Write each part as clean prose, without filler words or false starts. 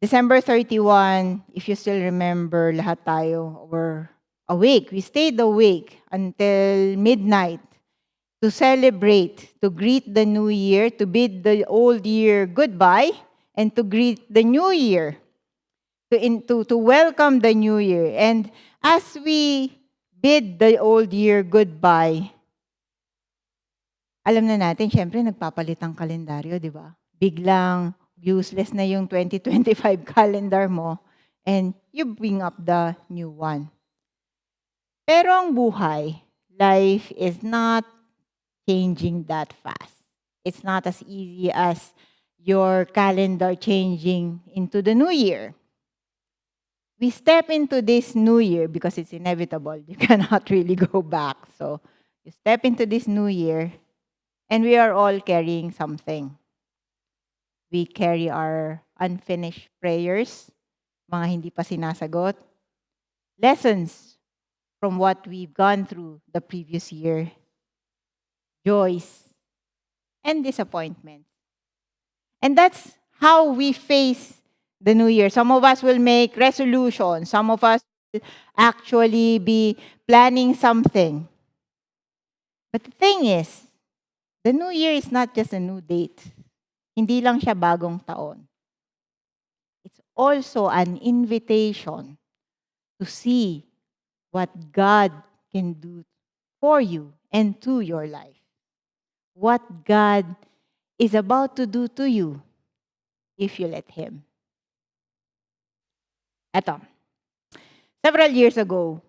December 31, if you still remember, lahat tayo were awake. We stayed awake until midnight to celebrate, to greet the new year, to bid the old year goodbye, and to greet the new year, to welcome the new year. And as we bid the old year goodbye, alam na natin, syempre, nagpapalit ang kalendaryo, di ba? Biglang useless na yung 2025 calendar mo and you bring up the new one. Pero ang buhay, life is not changing that fast. It's not as easy as your calendar changing into the new year. We step into this new year because it's inevitable. You cannot really go back. So you step into this new year and we are all carrying something. We carry our unfinished prayers, mga hindi pa sinasagot, lessons from what we've gone through the previous year, joys, and disappointments. And that's how we face the new year. Some of us will make resolutions. Some of us will actually be planning something. But the thing is, the new year is not just a new date. Hindi lang siya bagong taon. It's also an invitation to see what God can do for you and to your life. What God is about to do to you if you let Him. Eto, several years ago,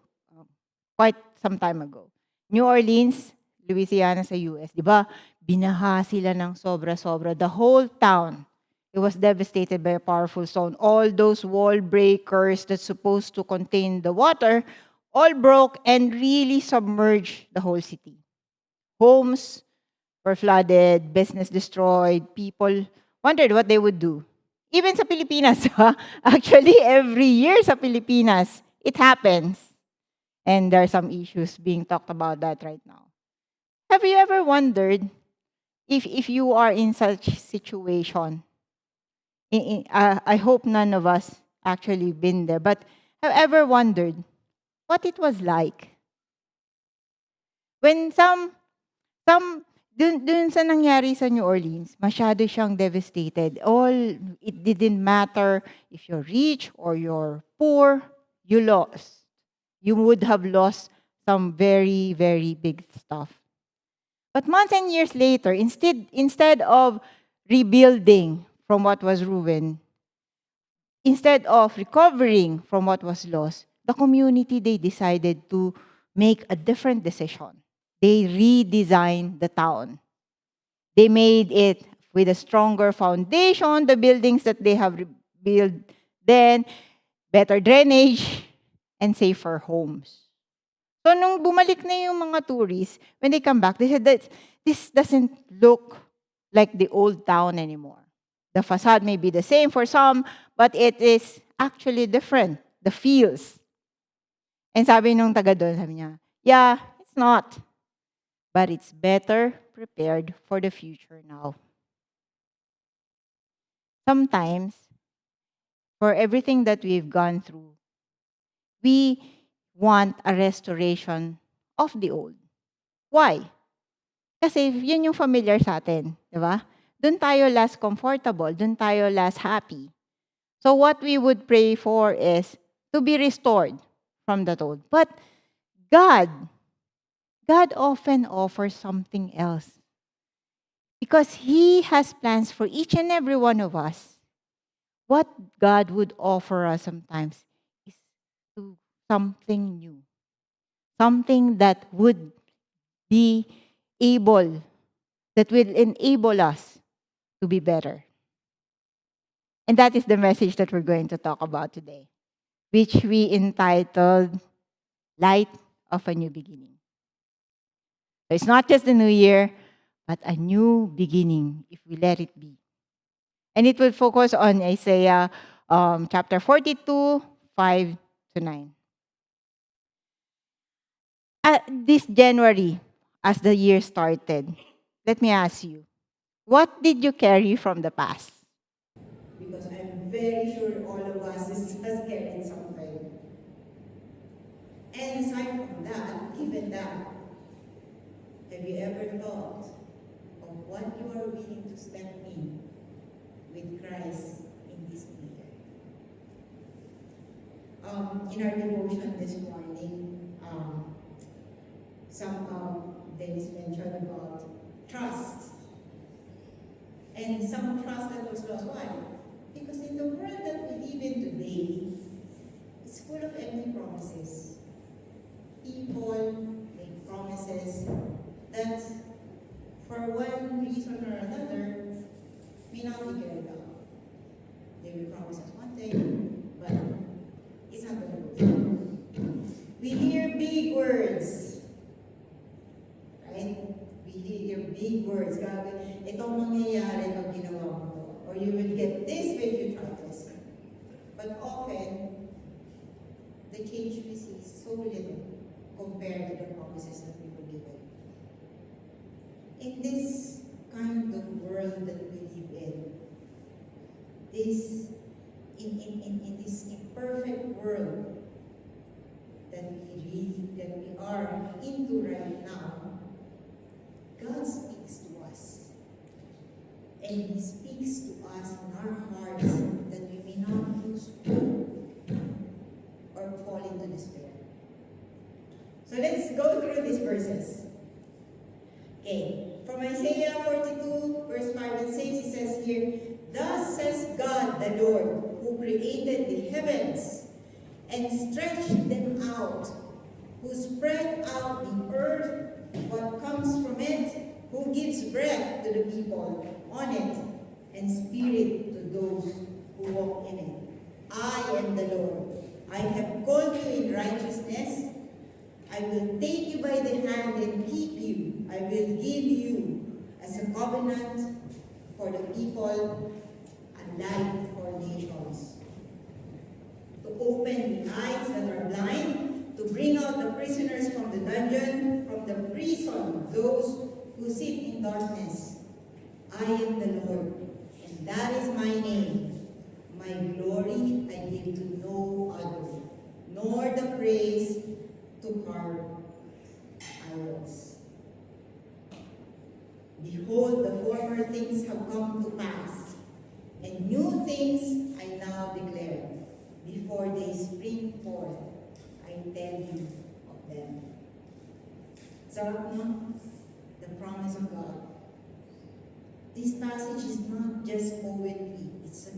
quite some time ago, New Orleans, Louisiana sa US, di ba? Binaha sila ng sobra-sobra. The whole town, it was devastated by a powerful storm. All those wall breakers that's supposed to contain the water, all broke and really submerged the whole city. Homes were flooded, business destroyed, people wondered what they would do. Even sa Pilipinas, actually every year sa Pilipinas, it happens. And there are some issues being talked about that right now. Have you ever wondered if you are in such situation? I hope none of us actually been there, but have ever wondered what it was like when dun sa nangyari sa New Orleans, masyado siyang devastated. It didn't matter if you're rich or you're poor, you lost. You would have lost some very, very big stuff. But months and years later, instead of rebuilding from what was ruined, instead of recovering from what was lost, the community, they decided to make a different decision. They redesigned the town. They made it with a stronger foundation, the buildings that they have built then, better drainage, and safer homes. So nung bumalik na yung mga tourists, when they come back, they said that this doesn't look like the old town anymore. The facade may be the same for some, but it is actually different. The feels. And sabi nung taga doon, sabi niya, yeah, it's not. But it's better prepared for the future now. Sometimes, for everything that we've gone through, we want a restoration of the old. Why? Kasi yun yung familiar sa atin, di ba? Doon tayo less comfortable, doon tayo less happy. So what we would pray for is to be restored from that old. But God often offers something else. Because He has plans for each and every one of us. What God would offer us sometimes is something new. Something that would be able, that will enable us to be better. And that is the message that we're going to talk about today, which we entitled Light of a New Beginning. So it's not just the new year, but a new beginning if we let it be. And it will focus on Isaiah chapter 42, 5 to 9. This January, as the year started, let me ask you, what did you carry from the past? Because I'm I'm very sure all of us has carried something. And aside from that, given that, have you ever thought of what you are willing to step in with Christ in this year? In our devotion this morning, somehow Dennis mentioned about trust. And some trust that was lost. Why? Because in the world that we live in today, it's full of empty promises. People make promises that for one reason or another may not be carried out. They will promise us one thing, but it's not going to go through. We hear big words, right? We hear big words. Itong mangyayari pag ginawa mo to. Or you will get this when you try this. But often, the change we see is so little compared to the promises that we were given. In this kind of world that we live in, this imperfect world that we are into right now, God speaks to us. And He speaks to us in our hearts that we may not lose hope or fall into despair. So let's go through these verses. Okay, from Isaiah 42, verse 5 and 6, it says here, "Thus says God the Lord, who created the heavens and stretched them out, who spread out the earth, what comes from it, who gives breath to the people on it, and spirit to those who walk in it. I am the Lord. I have called you in righteousness. I will take you by the hand and keep you. I will give you as a covenant for the people, a light for nations. To open the eyes that are blind, to bring out the prisoners from the dungeon, from the prison, those who sit in darkness. I am the Lord, and that is my name. My glory I give to no other, nor the praise to carve idols. Behold, the former things have come to pass, and new things I now declare. Before they spring forth, I tell you of them." Sarap mo? The promise of God. This passage is not just poetry, it's a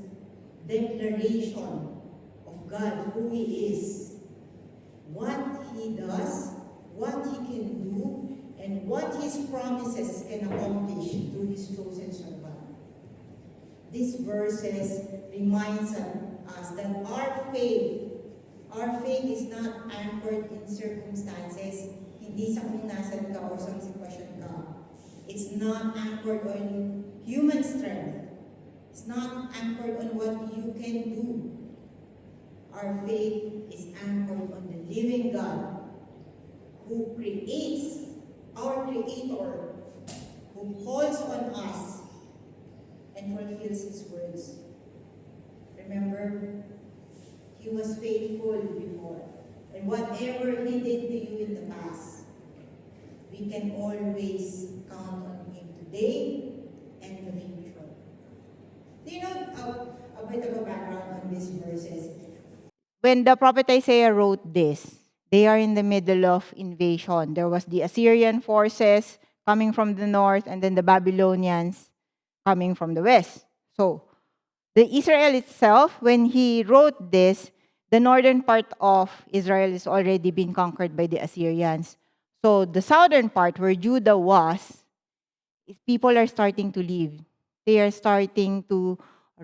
declaration of God, who He is, what He does, what He can do, and what His promises can accomplish through His chosen servant. These verses reminds us that our faith is not anchored in circumstances, hindi sa kung nasan ka o sa sitwasyon ka. It's not anchored on human strength. It's not anchored on what you can do. Our faith is anchored on the living God who creates, our Creator, who calls on us and fulfills His words. Remember, He was faithful before. And whatever He did to you in the past, we can always count on Him today and the future. Do you know a bit of a background on these verses? When the prophet Isaiah wrote this, they are in the middle of invasion. There was the Assyrian forces coming from the north and then the Babylonians coming from the west. So, the Israel itself, when he wrote this, the northern part of Israel is already been conquered by the Assyrians. So, the southern part where Judah was, people are starting to leave. They are starting to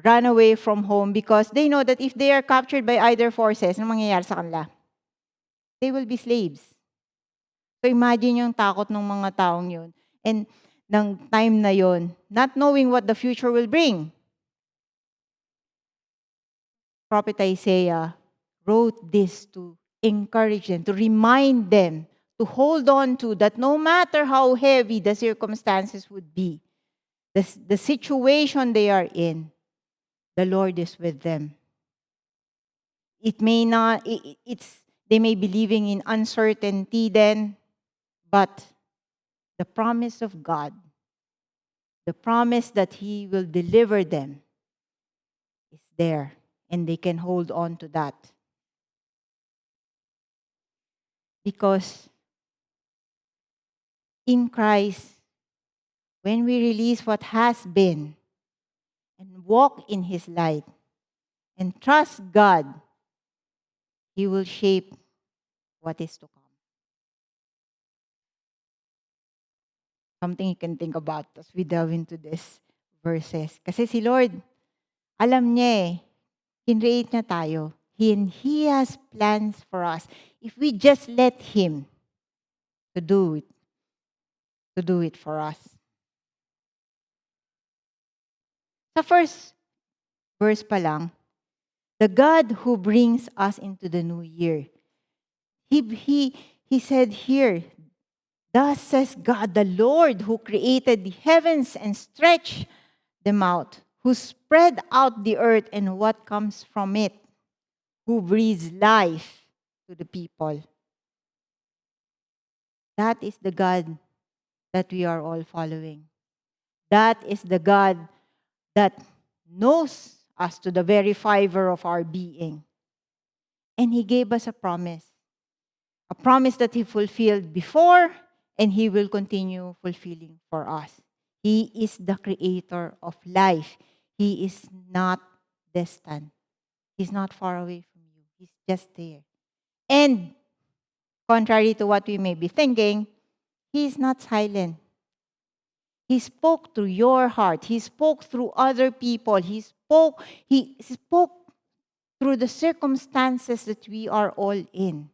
run away from home because they know that if they are captured by either forces, ano mangyayari sa kanila? They will be slaves. So imagine yung takot ng mga taong yun. And ng time na yun, not knowing what the future will bring. Prophet Isaiah wrote this to encourage them, to remind them, to hold on to that no matter how heavy the circumstances would be, the situation they are in, the Lord is with them. It may not, they may be living in uncertainty then, but the promise of God, the promise that He will deliver them is there, and they can hold on to that. Because in Christ, when we release what has been and walk in His light and trust God, He will shape what is to come. Something you can think about as we delve into these verses. Kasi si Lord, alam niya kinreate niya tayo. He has plans for us. If we just let Him to do it for us. Sa first verse pa lang, the God who brings us into the new year. He said here, thus says God, the Lord who created the heavens and stretched them out, who spread out the earth and what comes from it, who breathes life to the people. That is the God that we are all following. That is the God that knows us to the very fiber of our being. And He gave us a promise that He fulfilled before, and He will continue fulfilling for us. He is the creator of life. He is not distant. He's not far away from you. He's just there. And contrary to what we may be thinking, He is not silent. He spoke through your heart. He spoke through other people. He spoke through the circumstances that we are all in.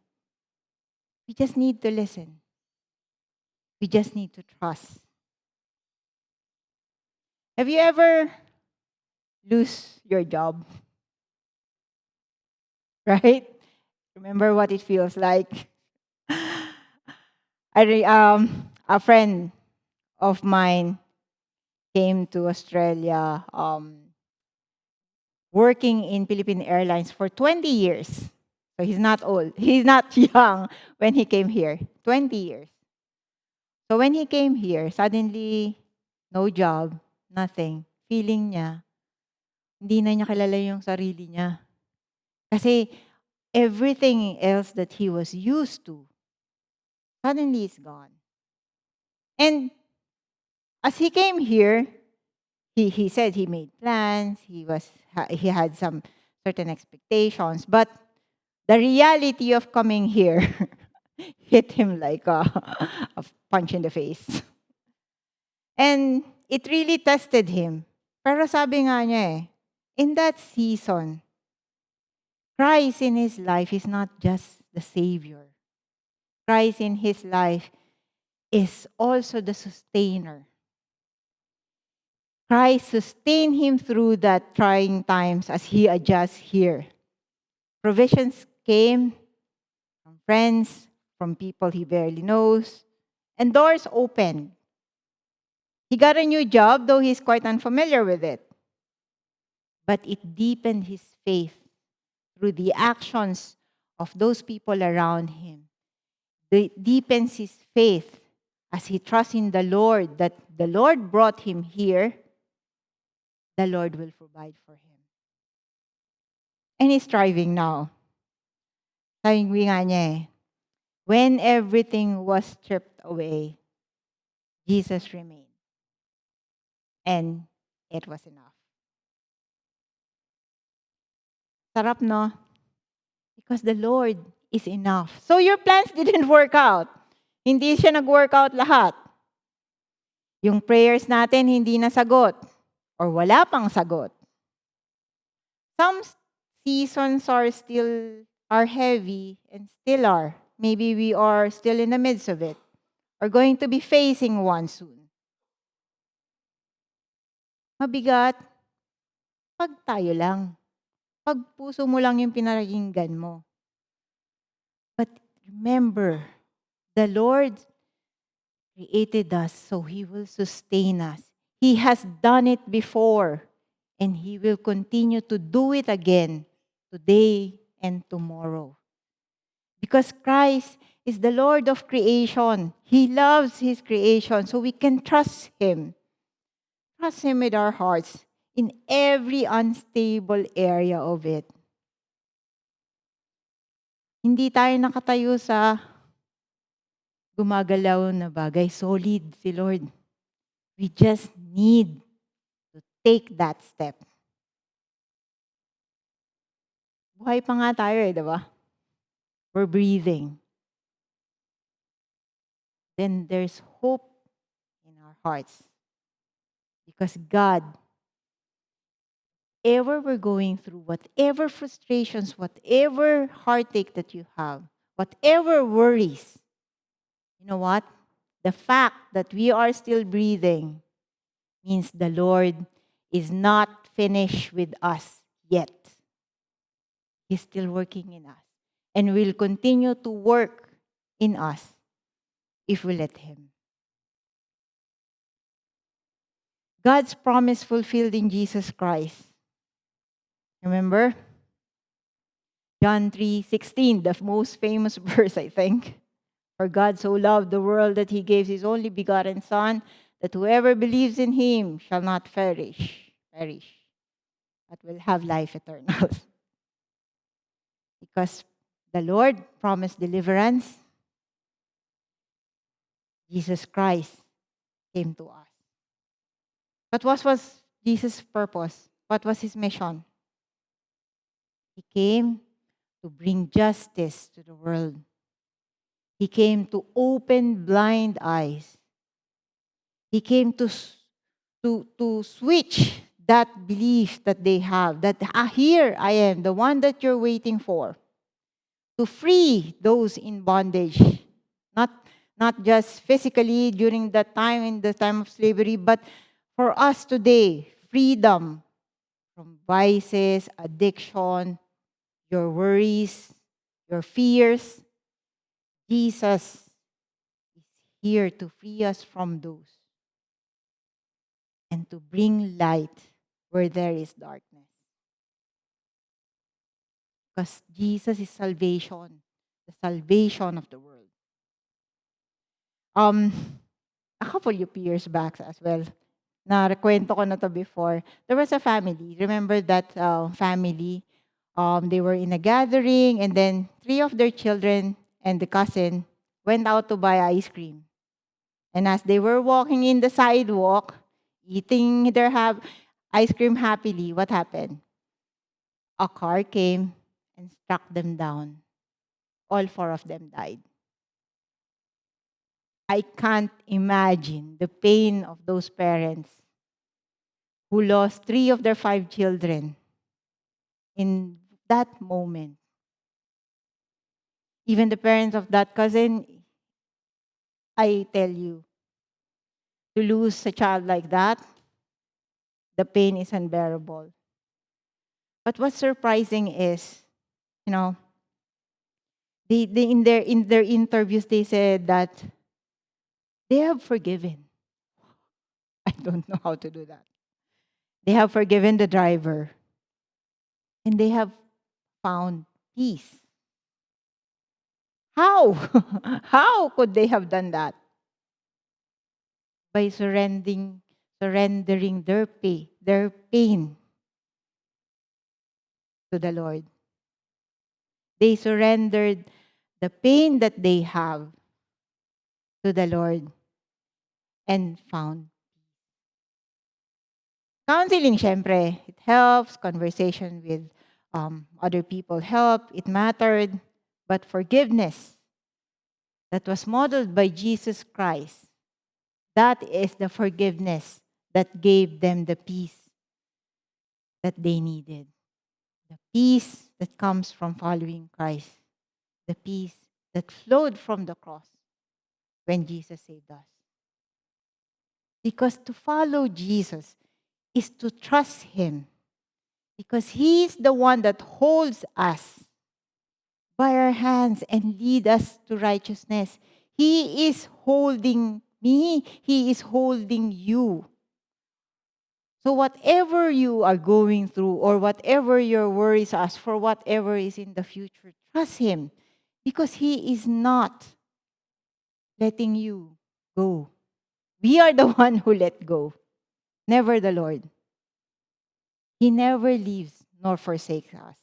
We just need to listen. We just need to trust. Have you ever lose your job? Right? Remember what it feels like? A friend of mine came to Australia working in Philippine Airlines for 20 years. So he's not old. He's not young when he came here. 20 years. So when he came here, suddenly, no job, nothing. Feeling niya, hindi na niya kilala yung sarili niya. Kasi everything else that he was used to, suddenly is gone. And as he came here, he said he made plans, he had some certain expectations, but the reality of coming here hit him like a punch in the face. And it really tested him. Pero sabi nga niya in that season, Christ in his life is not just the Savior. Christ in his life is also the sustainer. Christ sustained him through that trying times as he adjusts here. Provisions came from friends, from people he barely knows, and doors opened. He got a new job, though he's quite unfamiliar with it. But it deepened his faith through the actions of those people around him. It deepens his faith as he trusts in the Lord, that the Lord brought him here, the Lord will provide for him. And he's thriving now. Sabi nga niya when everything was stripped away, Jesus remained. And it was enough. Sarap, no? Because the Lord is enough. So your plans didn't work out. Hindi siya nag-work out lahat. Yung prayers natin hindi nasagot or wala pang sagot. Some seasons are heavy and still are. Maybe we are still in the midst of it or going to be facing one soon. Mabigat pag tayo lang. Pag puso mo lang yung pinakinggan mo. But remember, the Lord created us so He will sustain us. He has done it before, And He will continue to do it again today and tomorrow. Because Christ is the Lord of creation. He loves His creation, so we can trust Him. Trust Him with our hearts in every unstable area of it. Hindi tayo nakatayo sa gumagalaw na bagay. Solid si Lord. We just need to take that step. Buhay pa nga tayo di ba? We're breathing. Then there's hope in our hearts. Because God, whatever we're going through, whatever frustrations, whatever heartache that you have, whatever worries, you know what? The fact that we are still breathing means the Lord is not finished with us yet. He's still working in us and will continue to work in us if we let Him. God's promise fulfilled in Jesus Christ. Remember? John 3:16, the most famous verse, I think. For God so loved the world that He gave His only begotten Son, that whoever believes in Him shall not perish, but will have life eternal. Because the Lord promised deliverance, Jesus Christ came to us. But what was Jesus' purpose? What was His mission? He came to bring justice to the world. He came to open blind eyes. He came to switch that belief that they have, that here I am, the one that you're waiting for, to free those in bondage, not just physically during that time, in the time of slavery, but for us today, freedom from vices, addiction, your worries, your fears. Jesus is here to free us from those and to bring light where there is darkness. Because Jesus is salvation, the salvation of the world. A couple of years back as well, nakwento ko na to before, there was a family. Remember that family? They were in a gathering, and then 3 of their children and the cousin went out to buy ice cream. And as they were walking in the sidewalk, eating their ice cream happily, what happened? A car came and struck them down. All 4 of them died. I can't imagine the pain of those parents who lost 3 of their 5 children in that moment. Even the parents of that cousin, I tell you, to lose a child like that, the pain is unbearable. But what's surprising is, they in their interviews, they said that they have forgiven. I don't know how to do that. They have forgiven the driver. And they have found peace. How? How could they have done that? By surrendering their pain to the Lord. They surrendered the pain that they have to the Lord and found. Counseling, syempre, it helps. Conversation with other people help. It mattered. But forgiveness that was modeled by Jesus Christ, that is the forgiveness that gave them the peace that they needed. The peace that comes from following Christ. The peace that flowed from the cross when Jesus saved us. Because to follow Jesus is to trust Him. Because He's the one that holds us by our hands and lead us to righteousness. He is holding me. He is holding you. So whatever you are going through or whatever your worries are for whatever is in the future, trust Him because He is not letting you go. We are the one who let go, never the Lord. He never leaves nor forsakes us.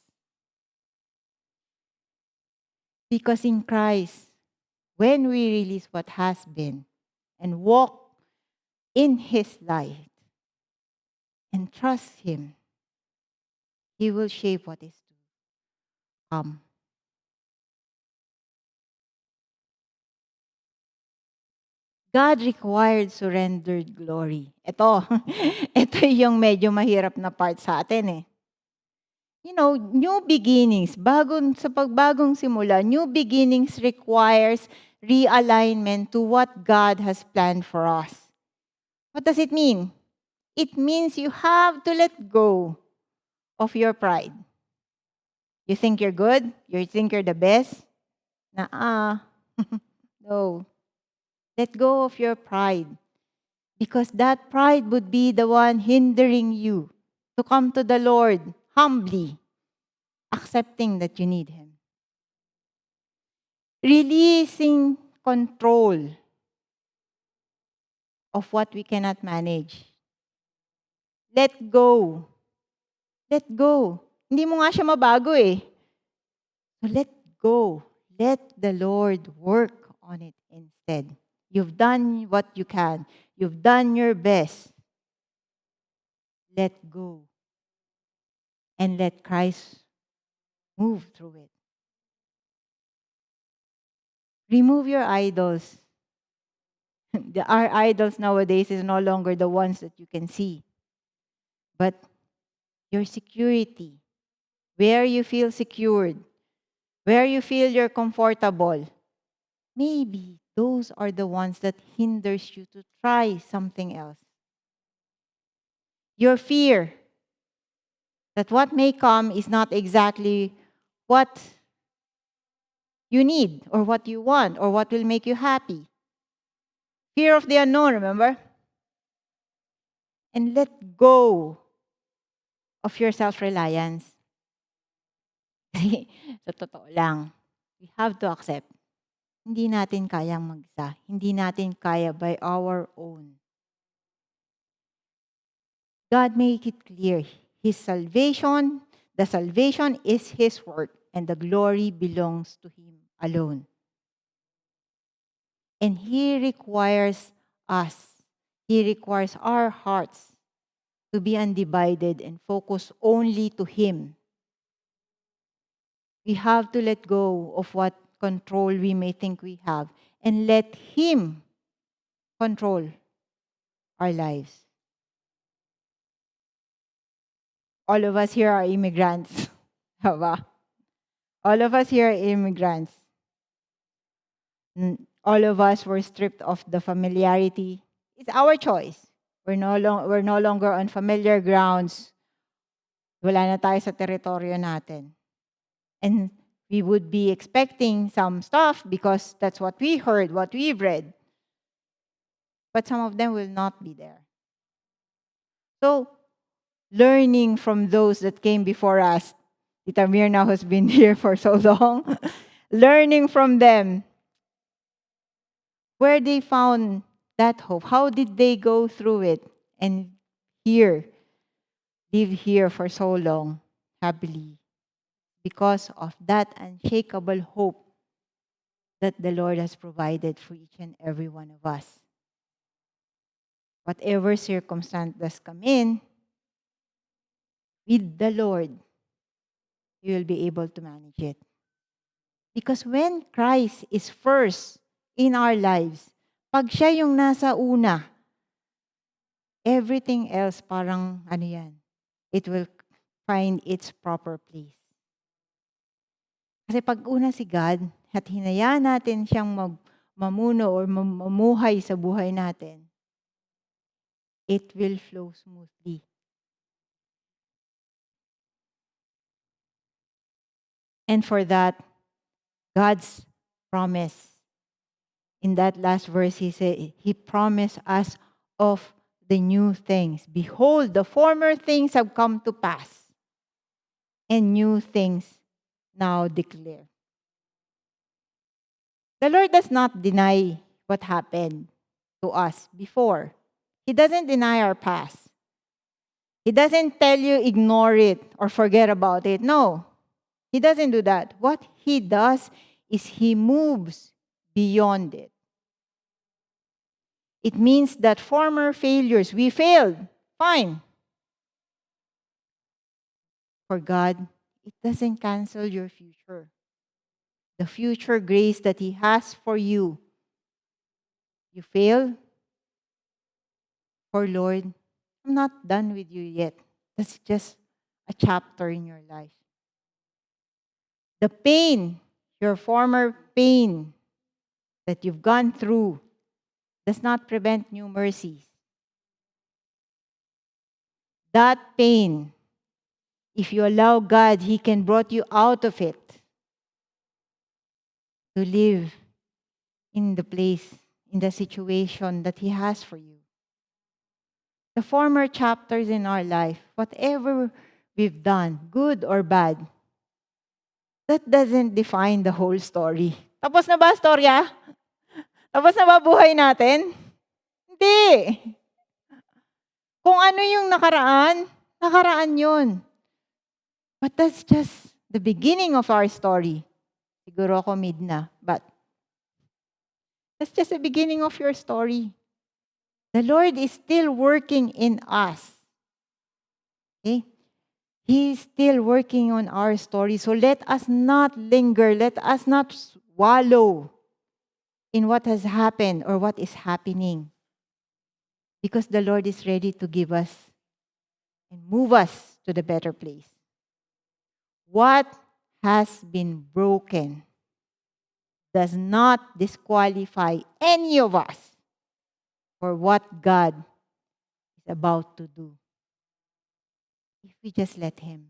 Because in Christ, when we release what has been and walk in His light and trust Him, He will shape what is to come. God required surrendered glory. Ito, ito yung medyo mahirap na part sa atin eh. You know, new beginnings, sa pagbagong simula, new beginnings requires realignment to what God has planned for us. What does it mean? It means you have to let go of your pride. You think you're good? You think you're the best? No. Let go of your pride. Because that pride would be the one hindering you to come to the Lord humbly, accepting that you need Him. Releasing control of what we cannot manage. Let go. Let go. Hindi mo nga siya mabago eh. So let go. Let the Lord work on it instead. You've done what you can. You've done your best. Let go. And let Christ move through it. Remove your idols. Our idols nowadays is no longer the ones that you can see, but your security, where you feel secured, where you feel you're comfortable. Maybe those are the ones that hinders you to try something else. Your fear that what may come is not exactly what you need or what you want or what will make you happy. Fear of the unknown, remember? And let go of your self-reliance. Sa totoo lang, we have to accept. Hindi natin kayang mag-isa. Hindi natin kaya by our own. God make it clear. The salvation is His work, and the glory belongs to Him alone. And He requires us, He requires our hearts to be undivided and focus only to Him. We have to let go of what control we may think we have and let Him control our lives. All of us here are immigrants. Diba? All of us here are immigrants. All of us were stripped of the familiarity. It's our choice. We're no longer on familiar grounds. Wala na tayo sa teritoryo natin. And we would be expecting some stuff because that's what we heard, what we've read. But some of them will not be there. So, learning from those that came before us, Tita Mirna who's been here for so long, learning from them, where they found that hope, how did they go through it and live here for so long, happily, because of that unshakable hope that the Lord has provided for each and every one of us. Whatever circumstance does come in, with the Lord, you will be able to manage it. Because when Christ is first in our lives, pag siya yung nasa una, everything else parang it will find its proper place. Kasi pag una si God, at hinayaan natin siyang mamuno or mamuhay sa buhay natin, it will flow smoothly. And for that, God's promise. In that last verse, He said, He promised us of the new things. Behold, the former things have come to pass, and new things now declare. The Lord does not deny what happened to us before. He doesn't deny our past. He doesn't tell you ignore it or forget about it. No, He doesn't do that. What He does is He moves beyond it. It means that former failures, we failed, fine. For God, it doesn't cancel your future. The future grace that He has for you. You fail? For Lord, I'm not done with you yet. That's just a chapter in your life. The pain, your former pain that you've gone through, does not prevent new mercies. That pain, if you allow God, He can brought you out of it to live in the place, in the situation that He has for you. The former chapters in our life, whatever we've done, good or bad, that doesn't define the whole story. Tapos na ba storya? Tapos na ba buhay natin? Hindi. Kung ano yung nakaraan, nakaraan yun. But that's just the beginning of our story. Siguro ako mid na, but that's just the beginning of your story. The Lord is still working in us. Okay? He is still working on our story. So let us not linger. Let us not wallow in what has happened or what is happening. Because the Lord is ready to give us and move us to the better place. What has been broken does not disqualify any of us for what God is about to do. If we just let Him.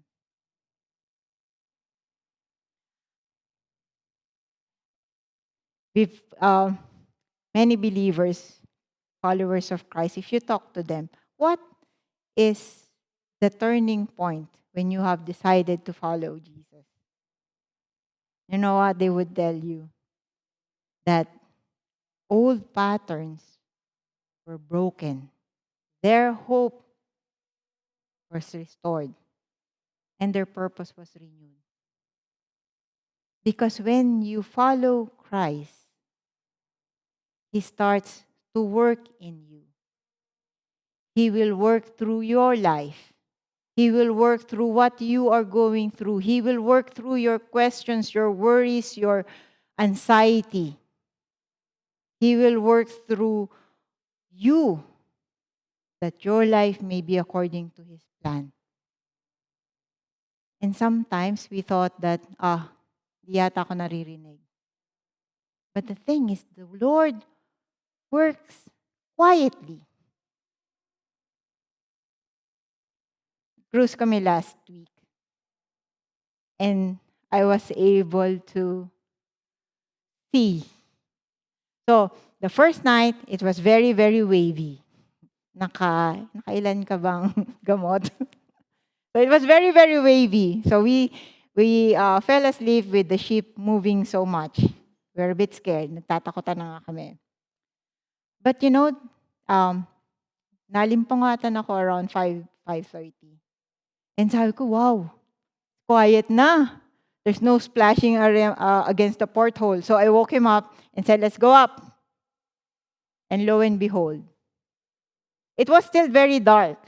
With many believers, followers of Christ, if you talk to them, what is the turning point when you have decided to follow Jesus? You know what they would tell you? That old patterns were broken. Their hope was restored. And their purpose was renewed. Because when you follow Christ, He starts to work in you. He will work through your life. He will work through what you are going through. He will work through your questions, your worries, your anxiety. He will work through you that your life may be according to His plan. And sometimes we thought that, di yata ako naririnig. But the thing is, the Lord works quietly. Cruise kami last week. And I was able to see. So, the first night, it was very, very wavy. Nakailan ka bang gamot? So, it was very, very wavy. So, we fell asleep with the ship moving so much. We were a bit scared. Nagtatakutan na nga kami. But you know, nalimpungatan ako around 5:30. And sabi ko, wow, quiet na. There's no splashing against the porthole. So I woke him up and said, let's go up. And lo and behold, it was still very dark.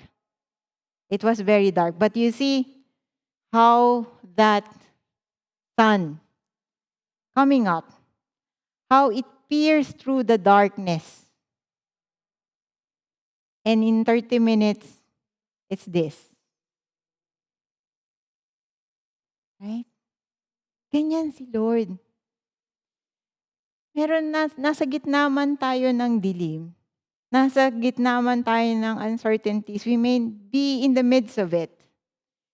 It was very dark. But you see how that sun coming up, how it pierced through the darkness. And in 30 minutes, it's this. Right? Ganyan si Lord. Nasa gitna man tayo ng dilim. Nasa gitna man tayo ng uncertainties. We may be in the midst of it.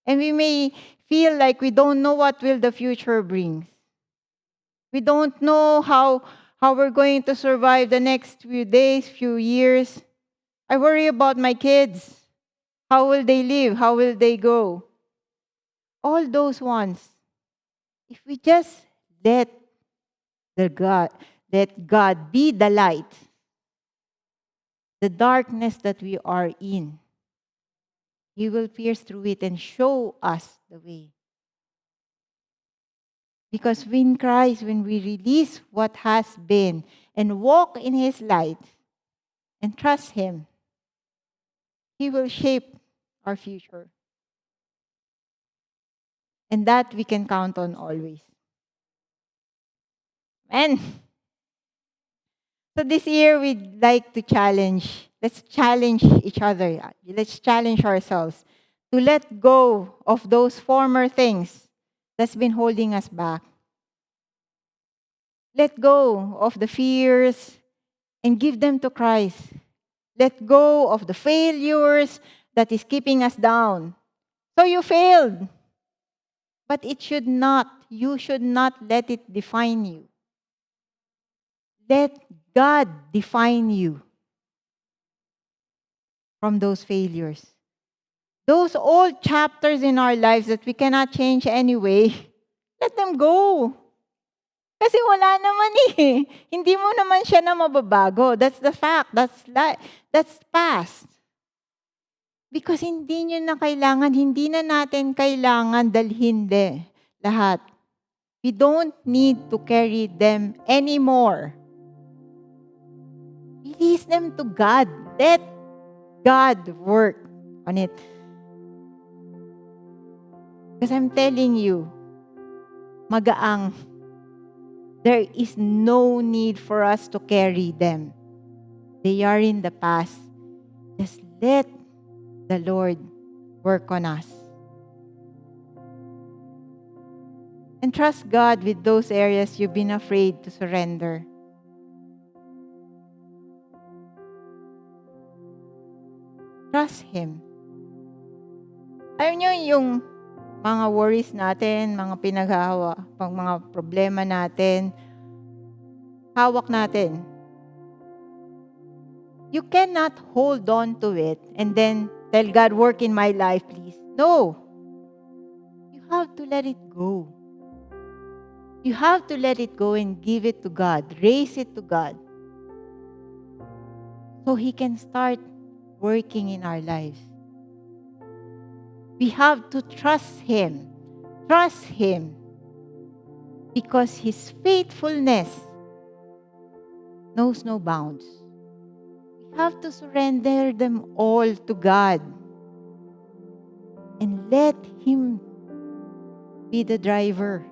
And we may feel like we don't know what will the future bring. We don't know how we're going to survive the next few days, few years. I worry about my kids. How will they live? How will they go? All those ones. If we just let let God be the light, the darkness that we are in, He will pierce through it and show us the way. Because in Christ, when we release what has been and walk in His light and trust Him, He will shape our future. And that we can count on always. And so this year, we'd like to challenge. Let's challenge each other. Let's challenge ourselves to let go of those former things that's been holding us back. Let go of the fears and give them to Christ. Let go of the failures that is keeping us down. So you failed. But you should not let it define you. Let God define you from those failures. Those old chapters in our lives that we cannot change anyway, let them go. Kasi wala naman eh. Hindi mo naman siya na mababago. That's the fact. That's past. Because hindi na natin kailangan dalhin lahat. We don't need to carry them anymore. Release them to God. Let God work on it. Because I'm telling you, magaang, there is no need for us to carry them. They are in the past. Just let the Lord work on us. And trust God with those areas you've been afraid to surrender. Trust Him. Alam nyo yung mga worries natin, mga mga problema natin, hawak natin. You cannot hold on to it and then tell God, work in my life, please. No. You have to let it go. You have to let it go and give it to God. Raise it to God. So He can start working in our lives. We have to trust Him. Trust Him. Because His faithfulness knows no bounds. We have to surrender them all to God. And let Him be the driver.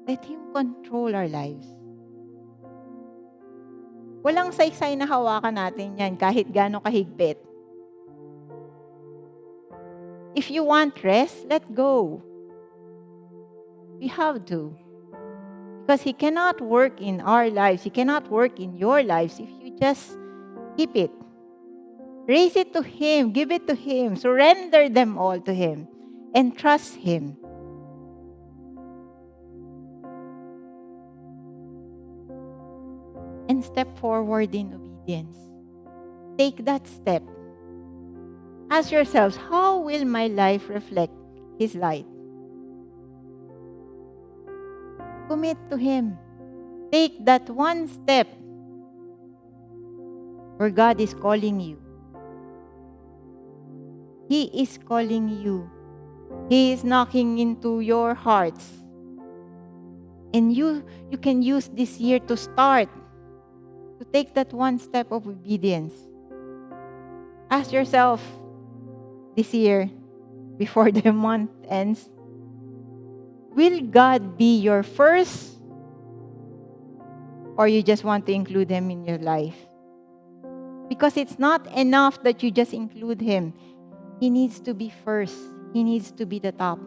Let Him control our lives. Walang saysay na hawakan natin yan kahit gaano kahigpit. If you want rest, let go. We have to. Because He cannot work in our lives. He cannot work in your lives if you just keep it. Raise it to Him. Give it to Him. Surrender them all to Him. And trust Him. And step forward in obedience. Take that step. Ask yourselves, how will my life reflect His light? Commit to Him. Take that one step where God is calling you. He is calling you. He is knocking into your hearts. And you can use this year to start, to take that one step of obedience. Ask yourself this year, before the month ends, will God be your first? Or you just want to include Him in your life? Because it's not enough that you just include Him. He needs to be first. He needs to be the top.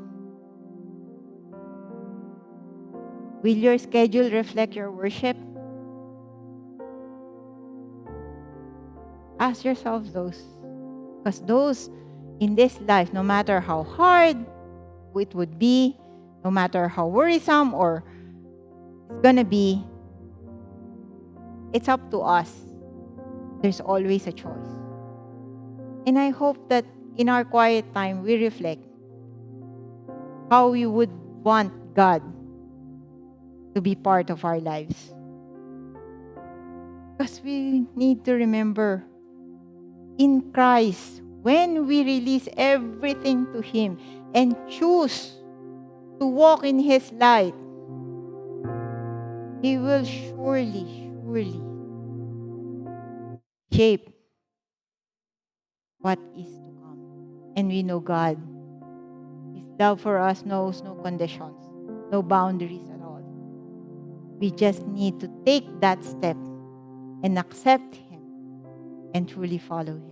Will your schedule reflect your worship? Ask yourself those. Because those in this life, no matter how hard it would be, no matter how worrisome or it's gonna be, it's up to us. There's always a choice. And I hope that in our quiet time, we reflect how we would want God to be part of our lives. Because we need to remember, in Christ, when we release everything to Him and choose to walk in His light, He will surely shape what is to come. And we know God, His love for us knows no conditions, no boundaries at all. We just need to take that step and accept Him and truly follow Him.